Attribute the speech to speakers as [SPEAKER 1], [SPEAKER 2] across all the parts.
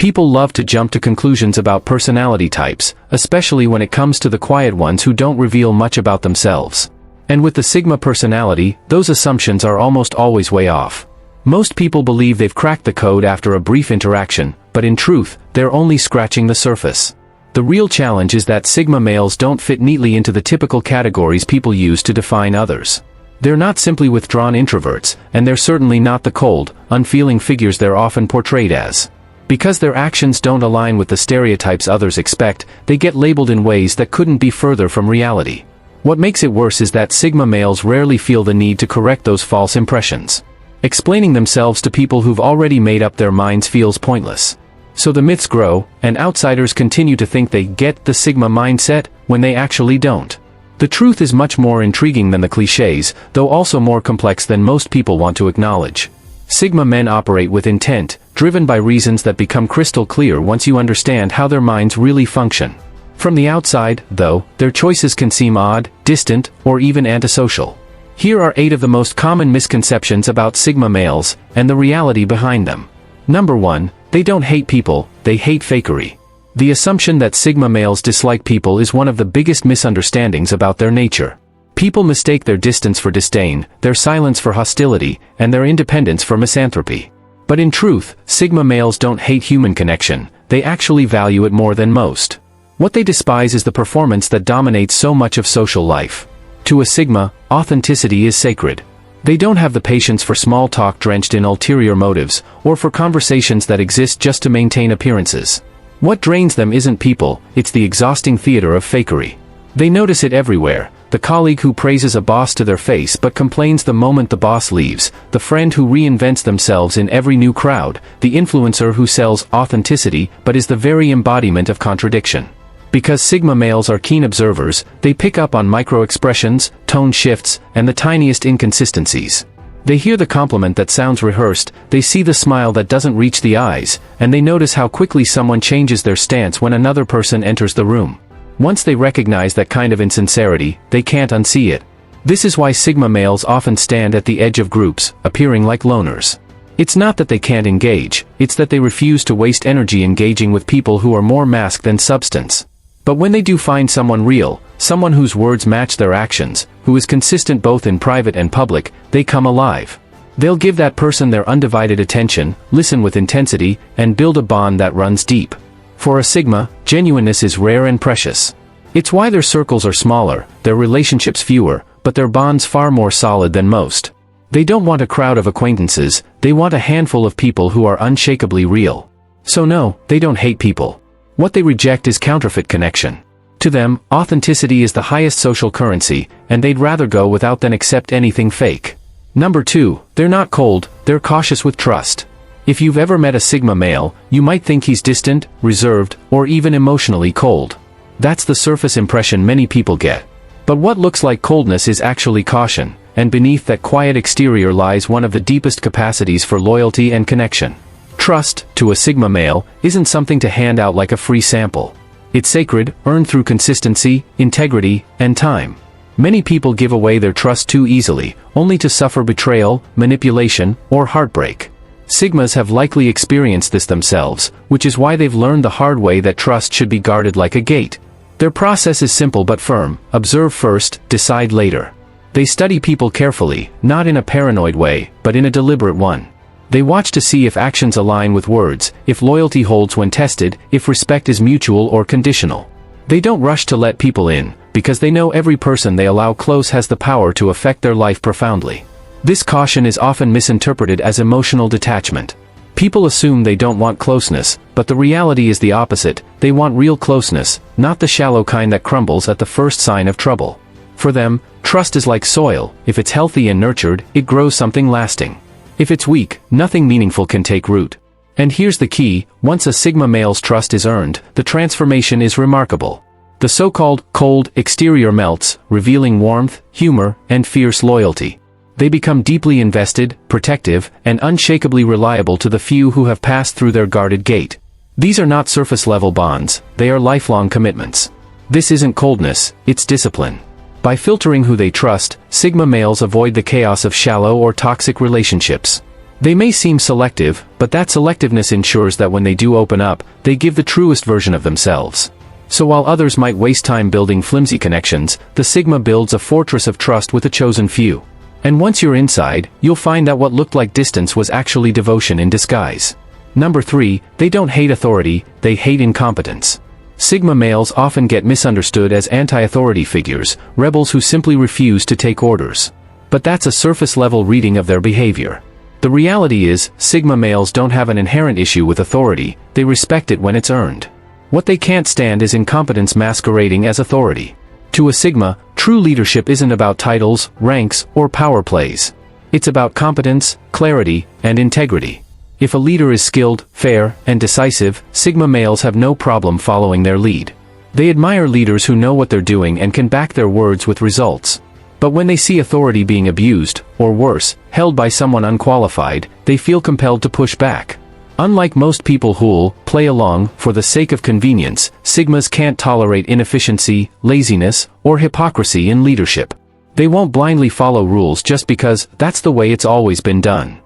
[SPEAKER 1] People love to jump to conclusions about personality types, especially when it comes to the quiet ones who don't reveal much about themselves. And with the Sigma personality, those assumptions are almost always way off. Most people believe they've cracked the code after a brief interaction, but in truth, they're only scratching the surface. The real challenge is that Sigma males don't fit neatly into the typical categories people use to define others. They're not simply withdrawn introverts, and they're certainly not the cold, unfeeling figures they're often portrayed as. Because their actions don't align with the stereotypes others expect, they get labeled in ways that couldn't be further from reality. What makes it worse is that Sigma males rarely feel the need to correct those false impressions. Explaining themselves to people who've already made up their minds feels pointless. So the myths grow, and outsiders continue to think they get the Sigma mindset, when they actually don't. The truth is much more intriguing than the cliches, though also more complex than most people want to acknowledge. Sigma men operate with intent, driven by reasons that become crystal clear once you understand how their minds really function. From the outside, though, their choices can seem odd, distant, or even antisocial. Here are 8 of the most common misconceptions about Sigma males, and the reality behind them. Number 1, they don't hate people, they hate fakery. The assumption that Sigma males dislike people is one of the biggest misunderstandings about their nature. People mistake their distance for disdain, their silence for hostility, and their independence for misanthropy. But in truth, Sigma males don't hate human connection, they actually value it more than most. What they despise is the performance that dominates so much of social life. To a Sigma, authenticity is sacred. They don't have the patience for small talk drenched in ulterior motives, or for conversations that exist just to maintain appearances. What drains them isn't people, it's the exhausting theater of fakery. They notice it everywhere. The colleague who praises a boss to their face but complains the moment the boss leaves, the friend who reinvents themselves in every new crowd, the influencer who sells authenticity but is the very embodiment of contradiction. Because Sigma males are keen observers, they pick up on micro-expressions, tone shifts, and the tiniest inconsistencies. They hear the compliment that sounds rehearsed, they see the smile that doesn't reach the eyes, and they notice how quickly someone changes their stance when another person enters the room. Once they recognize that kind of insincerity, they can't unsee it. This is why Sigma males often stand at the edge of groups, appearing like loners. It's not that they can't engage, it's that they refuse to waste energy engaging with people who are more mask than substance. But when they do find someone real, someone whose words match their actions, who is consistent both in private and public, they come alive. They'll give that person their undivided attention, listen with intensity, and build a bond that runs deep. For a Sigma, genuineness is rare and precious. It's why their circles are smaller, their relationships fewer, but their bonds far more solid than most. They don't want a crowd of acquaintances, they want a handful of people who are unshakably real. So no, they don't hate people. What they reject is counterfeit connection. To them, authenticity is the highest social currency, and they'd rather go without than accept anything fake. Number 2, they're not cold, they're cautious with trust. If you've ever met a Sigma male, you might think he's distant, reserved, or even emotionally cold. That's the surface impression many people get. But what looks like coldness is actually caution, and beneath that quiet exterior lies one of the deepest capacities for loyalty and connection. Trust, to a Sigma male, isn't something to hand out like a free sample. It's sacred, earned through consistency, integrity, and time. Many people give away their trust too easily, only to suffer betrayal, manipulation, or heartbreak. Sigmas have likely experienced this themselves, which is why they've learned the hard way that trust should be guarded like a gate. Their process is simple but firm: observe first, decide later. They study people carefully, not in a paranoid way, but in a deliberate one. They watch to see if actions align with words, if loyalty holds when tested, if respect is mutual or conditional. They don't rush to let people in, because they know every person they allow close has the power to affect their life profoundly. This caution is often misinterpreted as emotional detachment. People assume they don't want closeness, but the reality is the opposite. They want real closeness, not the shallow kind that crumbles at the first sign of trouble. For them, trust is like soil: if it's healthy and nurtured, it grows something lasting. If it's weak, nothing meaningful can take root. And here's the key: once a Sigma male's trust is earned, the transformation is remarkable. The so-called cold exterior melts, revealing warmth, humor, and fierce loyalty. They become deeply invested, protective, and unshakably reliable to the few who have passed through their guarded gate. These are not surface-level bonds, they are lifelong commitments. This isn't coldness, it's discipline. By filtering who they trust, Sigma males avoid the chaos of shallow or toxic relationships. They may seem selective, but that selectiveness ensures that when they do open up, they give the truest version of themselves. So while others might waste time building flimsy connections, the Sigma builds a fortress of trust with a chosen few. And once you're inside, you'll find that what looked like distance was actually devotion in disguise. Number 3, they don't hate authority, they hate incompetence. Sigma males often get misunderstood as anti-authority figures, rebels who simply refuse to take orders. But that's a surface-level reading of their behavior. The reality is, Sigma males don't have an inherent issue with authority, they respect it when it's earned. What they can't stand is incompetence masquerading as authority. To a Sigma, true leadership isn't about titles, ranks, or power plays. It's about competence, clarity, and integrity. If a leader is skilled, fair, and decisive, Sigma males have no problem following their lead. They admire leaders who know what they're doing and can back their words with results. But when they see authority being abused, or worse, held by someone unqualified, they feel compelled to push back. Unlike most people who'll play along for the sake of convenience, Sigmas can't tolerate inefficiency, laziness, or hypocrisy in leadership. They won't blindly follow rules just because that's the way it's always been done.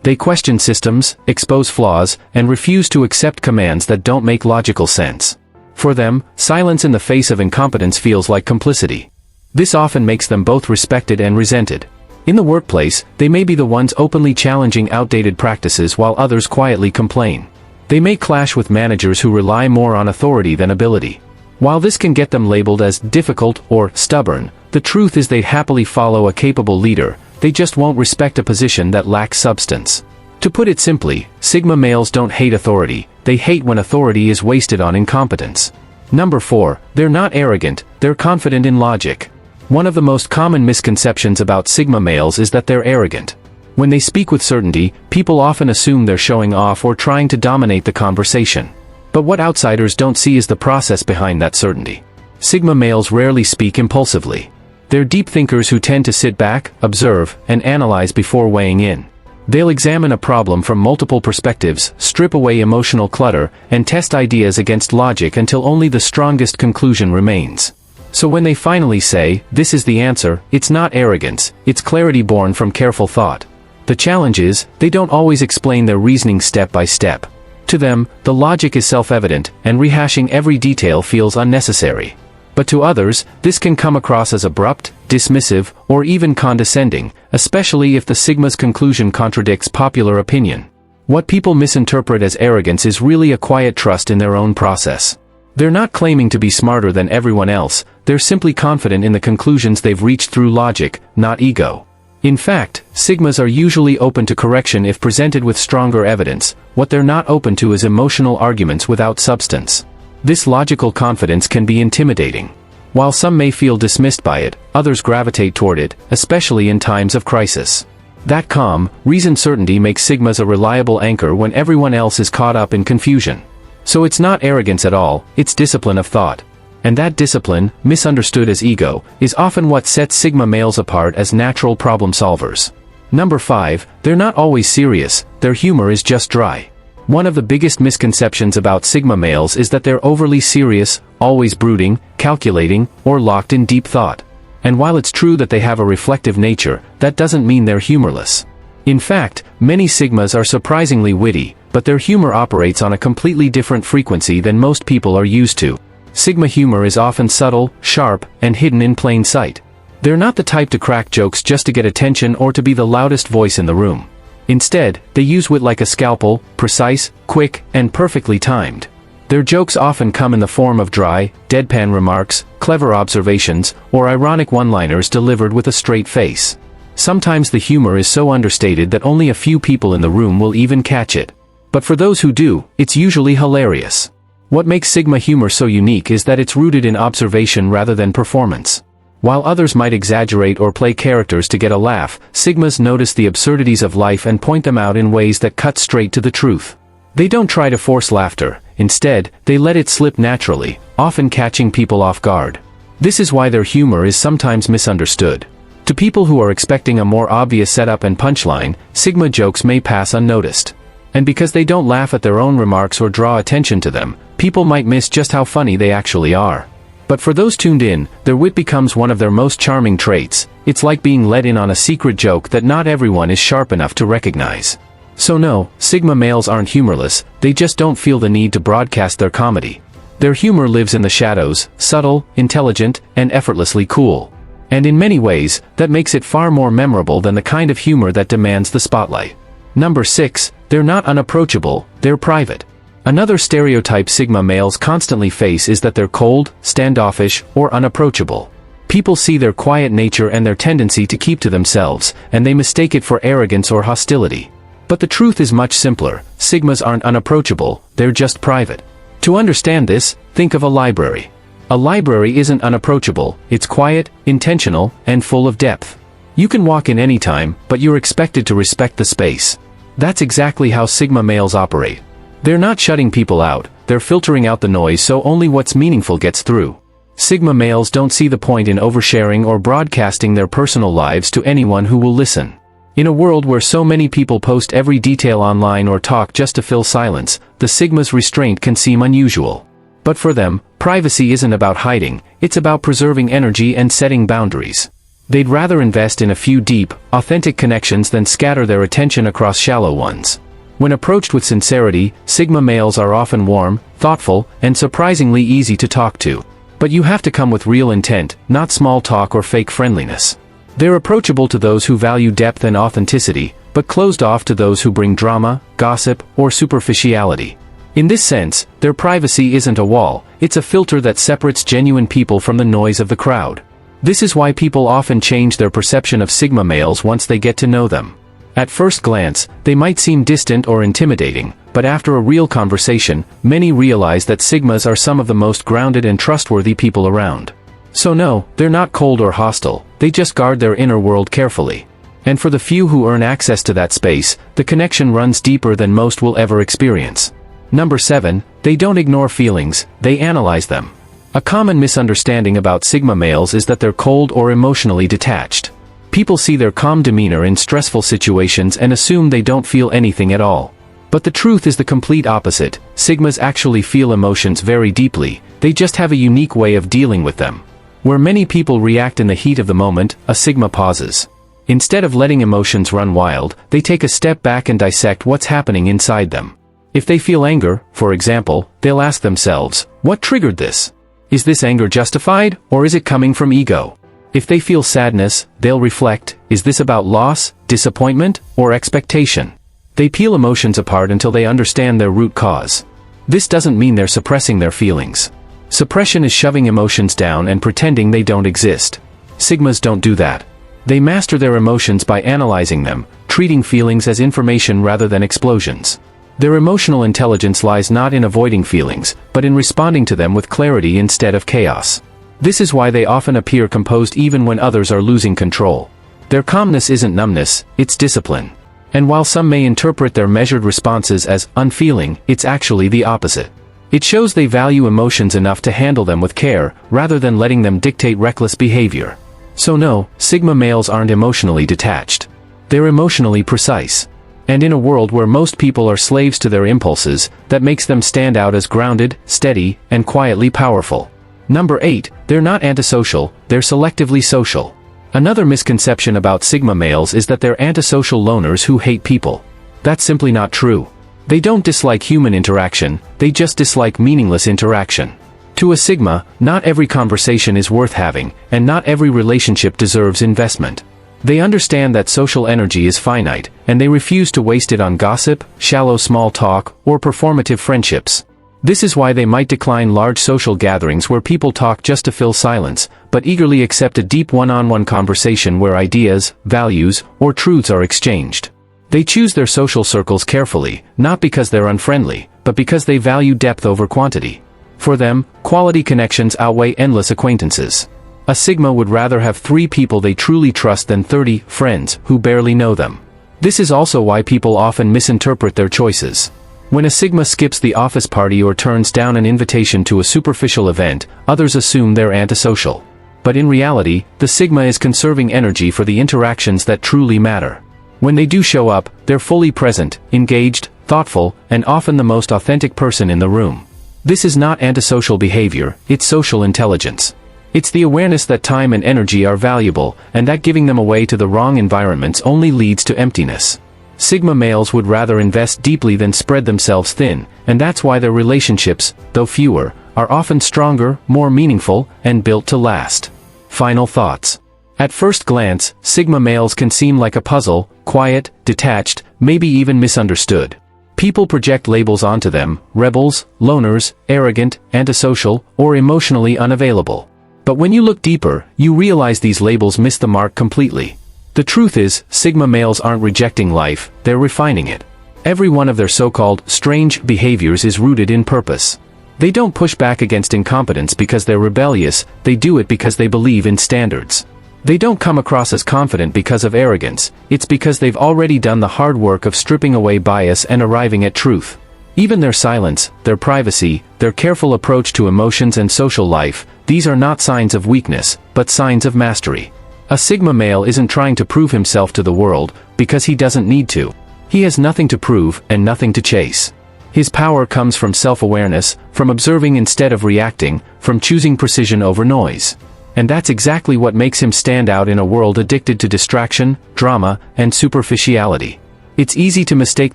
[SPEAKER 1] They question systems, expose flaws, and refuse to accept commands that don't make logical sense. For them, silence in the face of incompetence feels like complicity. This often makes them both respected and resented. In the workplace, they may be the ones openly challenging outdated practices while others quietly complain. They may clash with managers who rely more on authority than ability. While this can get them labeled as difficult or stubborn, the truth is they'd happily follow a capable leader, they just won't respect a position that lacks substance. To put it simply, Sigma males don't hate authority, they hate when authority is wasted on incompetence. Number 4, they're not arrogant, they're confident in logic. One of the most common misconceptions about Sigma males is that they're arrogant. When they speak with certainty, people often assume they're showing off or trying to dominate the conversation. But what outsiders don't see is the process behind that certainty. Sigma males rarely speak impulsively. They're deep thinkers who tend to sit back, observe, and analyze before weighing in. They'll examine a problem from multiple perspectives, strip away emotional clutter, and test ideas against logic until only the strongest conclusion remains. So when they finally say, "This is the answer," it's not arrogance, it's clarity born from careful thought. The challenge is, they don't always explain their reasoning step by step. To them, the logic is self-evident, and rehashing every detail feels unnecessary. But to others, this can come across as abrupt, dismissive, or even condescending, especially if the Sigma's conclusion contradicts popular opinion. What people misinterpret as arrogance is really a quiet trust in their own process. They're not claiming to be smarter than everyone else, they're simply confident in the conclusions they've reached through logic, not ego. In fact, Sigmas are usually open to correction if presented with stronger evidence. What they're not open to is emotional arguments without substance. This logical confidence can be intimidating. While some may feel dismissed by it, others gravitate toward it, especially in times of crisis. That calm, reasoned certainty makes Sigmas a reliable anchor when everyone else is caught up in confusion. So it's not arrogance at all, it's discipline of thought. And that discipline, misunderstood as ego, is often what sets Sigma males apart as natural problem solvers. Number 5, they're not always serious, their humor is just dry. One of the biggest misconceptions about Sigma males is that they're overly serious, always brooding, calculating, or locked in deep thought. And while it's true that they have a reflective nature, that doesn't mean they're humorless. In fact, many Sigmas are surprisingly witty, but their humor operates on a completely different frequency than most people are used to. Sigma humor is often subtle, sharp, and hidden in plain sight. They're not the type to crack jokes just to get attention or to be the loudest voice in the room. Instead, they use wit like a scalpel, precise, quick, and perfectly timed. Their jokes often come in the form of dry, deadpan remarks, clever observations, or ironic one-liners delivered with a straight face. Sometimes the humor is so understated that only a few people in the room will even catch it. But for those who do, it's usually hilarious. What makes Sigma humor so unique is that it's rooted in observation rather than performance. While others might exaggerate or play characters to get a laugh, Sigmas notice the absurdities of life and point them out in ways that cut straight to the truth. They don't try to force laughter, instead, they let it slip naturally, often catching people off guard. This is why their humor is sometimes misunderstood. To people who are expecting a more obvious setup and punchline, Sigma jokes may pass unnoticed. And because they don't laugh at their own remarks or draw attention to them, people might miss just how funny they actually are. But for those tuned in, their wit becomes one of their most charming traits. It's like being let in on a secret joke that not everyone is sharp enough to recognize. So no, Sigma males aren't humorless, they just don't feel the need to broadcast their comedy. Their humor lives in the shadows, subtle, intelligent, and effortlessly cool. And in many ways, that makes it far more memorable than the kind of humor that demands the spotlight. Number 6, they're not unapproachable, they're private. Another stereotype Sigma males constantly face is that they're cold, standoffish, or unapproachable. People see their quiet nature and their tendency to keep to themselves, and they mistake it for arrogance or hostility. But the truth is much simpler. Sigmas aren't unapproachable, they're just private. To understand this, think of a library. A library isn't unapproachable, it's quiet, intentional, and full of depth. You can walk in anytime, but you're expected to respect the space. That's exactly how Sigma males operate. They're not shutting people out, they're filtering out the noise so only what's meaningful gets through. Sigma males don't see the point in oversharing or broadcasting their personal lives to anyone who will listen. In a world where so many people post every detail online or talk just to fill silence, the Sigma's restraint can seem unusual. But for them, privacy isn't about hiding, it's about preserving energy and setting boundaries. They'd rather invest in a few deep, authentic connections than scatter their attention across shallow ones. When approached with sincerity, Sigma males are often warm, thoughtful, and surprisingly easy to talk to. But you have to come with real intent, not small talk or fake friendliness. They're approachable to those who value depth and authenticity, but closed off to those who bring drama, gossip, or superficiality. In this sense, their privacy isn't a wall, it's a filter that separates genuine people from the noise of the crowd. This is why people often change their perception of Sigma males once they get to know them. At first glance, they might seem distant or intimidating, but after a real conversation, many realize that Sigmas are some of the most grounded and trustworthy people around. So no, they're not cold or hostile, they just guard their inner world carefully. And for the few who earn access to that space, the connection runs deeper than most will ever experience. Number 7, they don't ignore feelings, they analyze them. A common misunderstanding about Sigma males is that they're cold or emotionally detached. People see their calm demeanor in stressful situations and assume they don't feel anything at all. But the truth is the complete opposite. Sigmas actually feel emotions very deeply, they just have a unique way of dealing with them. Where many people react in the heat of the moment, a Sigma pauses. Instead of letting emotions run wild, they take a step back and dissect what's happening inside them. If they feel anger, for example, they'll ask themselves, what triggered this? Is this anger justified, or is it coming from ego? If they feel sadness, they'll reflect, is this about loss, disappointment, or expectation? They peel emotions apart until they understand their root cause. This doesn't mean they're suppressing their feelings. Suppression is shoving emotions down and pretending they don't exist. Sigmas don't do that. They master their emotions by analyzing them, treating feelings as information rather than explosions. Their emotional intelligence lies not in avoiding feelings, but in responding to them with clarity instead of chaos. This is why they often appear composed even when others are losing control. Their calmness isn't numbness, it's discipline. And while some may interpret their measured responses as unfeeling, it's actually the opposite. It shows they value emotions enough to handle them with care, rather than letting them dictate reckless behavior. So no, Sigma males aren't emotionally detached. They're emotionally precise. And in a world where most people are slaves to their impulses, that makes them stand out as grounded, steady, and quietly powerful. Number 8, they're not antisocial, they're selectively social. Another misconception about Sigma males is that they're antisocial loners who hate people. That's simply not true. They don't dislike human interaction, they just dislike meaningless interaction. To a Sigma, not every conversation is worth having, and not every relationship deserves investment. They understand that social energy is finite, and they refuse to waste it on gossip, shallow small talk, or performative friendships. This is why they might decline large social gatherings where people talk just to fill silence, but eagerly accept a deep one-on-one conversation where ideas, values, or truths are exchanged. They choose their social circles carefully, not because they're unfriendly, but because they value depth over quantity. For them, quality connections outweigh endless acquaintances. A Sigma would rather have 3 people they truly trust than 30 friends who barely know them. This is also why people often misinterpret their choices. When a Sigma skips the office party or turns down an invitation to a superficial event, others assume they're antisocial. But in reality, the Sigma is conserving energy for the interactions that truly matter. When they do show up, they're fully present, engaged, thoughtful, and often the most authentic person in the room. This is not antisocial behavior, it's social intelligence. It's the awareness that time and energy are valuable, and that giving them away to the wrong environments only leads to emptiness. Sigma males would rather invest deeply than spread themselves thin, and that's why their relationships, though fewer, are often stronger, more meaningful, and built to last. Final thoughts. At first glance, Sigma males can seem like a puzzle, quiet, detached, maybe even misunderstood. People project labels onto them: rebels, loners, arrogant, antisocial, or emotionally unavailable. But when you look deeper, you realize these labels miss the mark completely. The truth is, Sigma males aren't rejecting life, they're refining it. Every one of their so-called strange behaviors is rooted in purpose. They don't push back against incompetence because they're rebellious, they do it because they believe in standards. They don't come across as confident because of arrogance, it's because they've already done the hard work of stripping away bias and arriving at truth. Even their silence, their privacy, their careful approach to emotions and social life, these are not signs of weakness, but signs of mastery. A Sigma male isn't trying to prove himself to the world, because he doesn't need to. He has nothing to prove, and nothing to chase. His power comes from self-awareness, from observing instead of reacting, from choosing precision over noise. And that's exactly what makes him stand out in a world addicted to distraction, drama, and superficiality. It's easy to mistake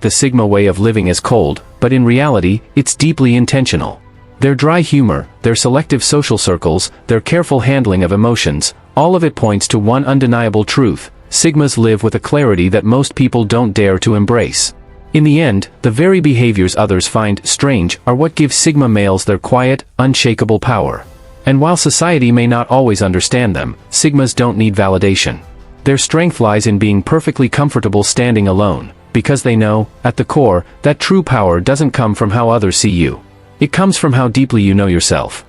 [SPEAKER 1] the Sigma way of living as cold, but in reality, it's deeply intentional. Their dry humor, their selective social circles, their careful handling of emotions, all of it points to one undeniable truth: Sigmas live with a clarity that most people don't dare to embrace. In the end, the very behaviors others find strange are what give Sigma males their quiet, unshakable power. And while society may not always understand them, Sigmas don't need validation. Their strength lies in being perfectly comfortable standing alone, because they know, at the core, that true power doesn't come from how others see you. It comes from how deeply you know yourself.